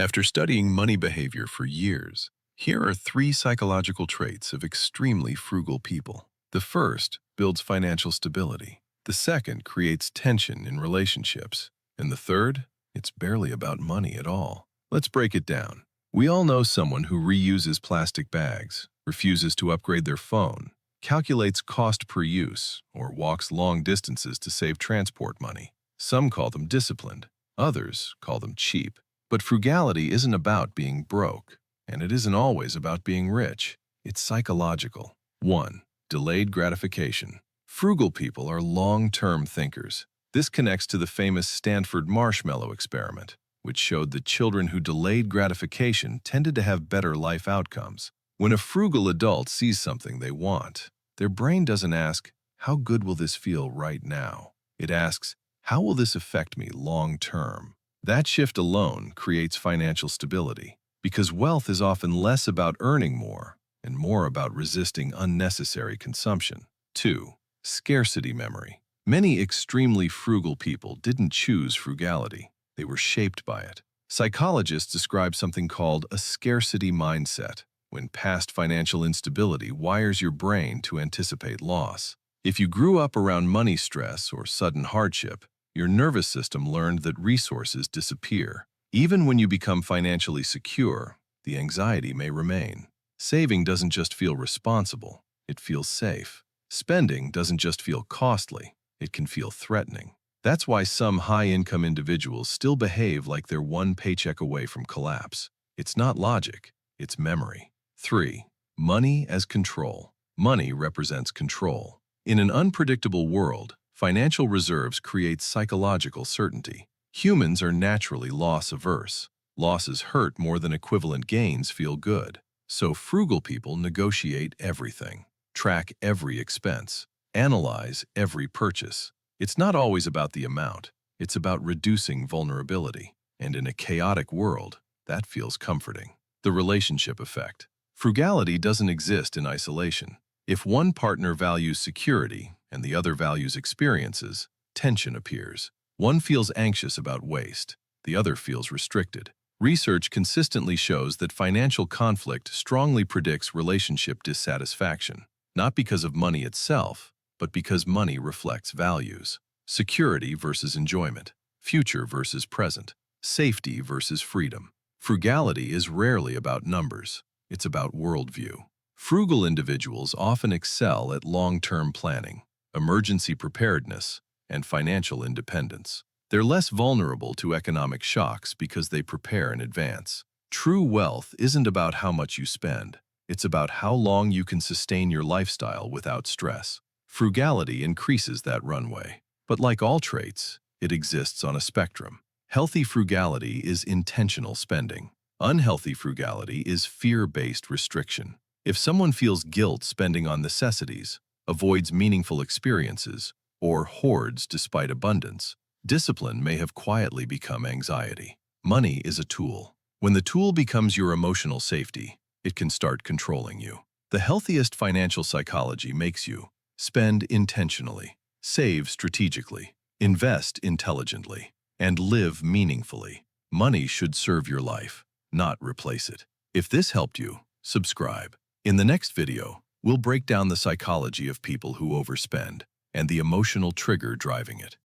After studying money behavior for years, here are three psychological traits of extremely frugal people. The first builds financial stability. The second creates tension in relationships. And the third, it's barely about money at all. Let's break it down. We all know someone who reuses plastic bags, refuses to upgrade their phone, calculates cost per use, or walks long distances to save transport money. Some call them disciplined, others call them cheap. But frugality isn't about being broke, and it isn't always about being rich. It's psychological. 1. Delayed gratification. Frugal people are long-term thinkers. This connects to the famous Stanford marshmallow experiment, which showed that children who delayed gratification tended to have better life outcomes. When a frugal adult sees something they want, their brain doesn't ask, "How good will this feel right now?" It asks, "How will this affect me long-term?" That shift alone creates financial stability, because wealth is often less about earning more and more about resisting unnecessary consumption. 2. Scarcity memory. Many extremely frugal people didn't choose frugality. They were shaped by it. Psychologists describe something called a scarcity mindset, when past financial instability wires your brain to anticipate loss. If you grew up around money stress or sudden hardship, your nervous system learned that resources disappear. Even when you become financially secure, the anxiety may remain. Saving doesn't just feel responsible, it feels safe. Spending doesn't just feel costly, it can feel threatening. That's why some high-income individuals still behave like they're one paycheck away from collapse. It's not logic, it's memory. 3. Money as control. Money represents control. In an unpredictable world, financial reserves create psychological certainty. Humans are naturally loss-averse. Losses hurt more than equivalent gains feel good. So frugal people negotiate everything, track every expense, analyze every purchase. It's not always about the amount, it's about reducing vulnerability. And in a chaotic world, that feels comforting. The relationship effect. Frugality doesn't exist in isolation. If one partner values security and the other values experiences, tension appears. One feels anxious about waste, the other feels restricted. Research consistently shows that financial conflict strongly predicts relationship dissatisfaction, not because of money itself, but because money reflects values. Security versus enjoyment, future versus present, safety versus freedom. Frugality is rarely about numbers, it's about worldview. Frugal individuals often excel at long-term planning, emergency preparedness, and financial independence. They're less vulnerable to economic shocks because they prepare in advance. True wealth isn't about how much you spend. It's about how long you can sustain your lifestyle without stress. Frugality increases that runway. But like all traits, it exists on a spectrum. Healthy frugality is intentional spending. Unhealthy frugality is fear-based restriction. If someone feels guilt spending on necessities, avoids meaningful experiences, or hoards despite abundance, discipline may have quietly become anxiety. Money is a tool. When the tool becomes your emotional safety, it can start controlling you. The healthiest financial psychology makes you spend intentionally, save strategically, invest intelligently, and live meaningfully. Money should serve your life, not replace it. If this helped you, subscribe. In the next video, we'll break down the psychology of people who overspend and the emotional trigger driving it.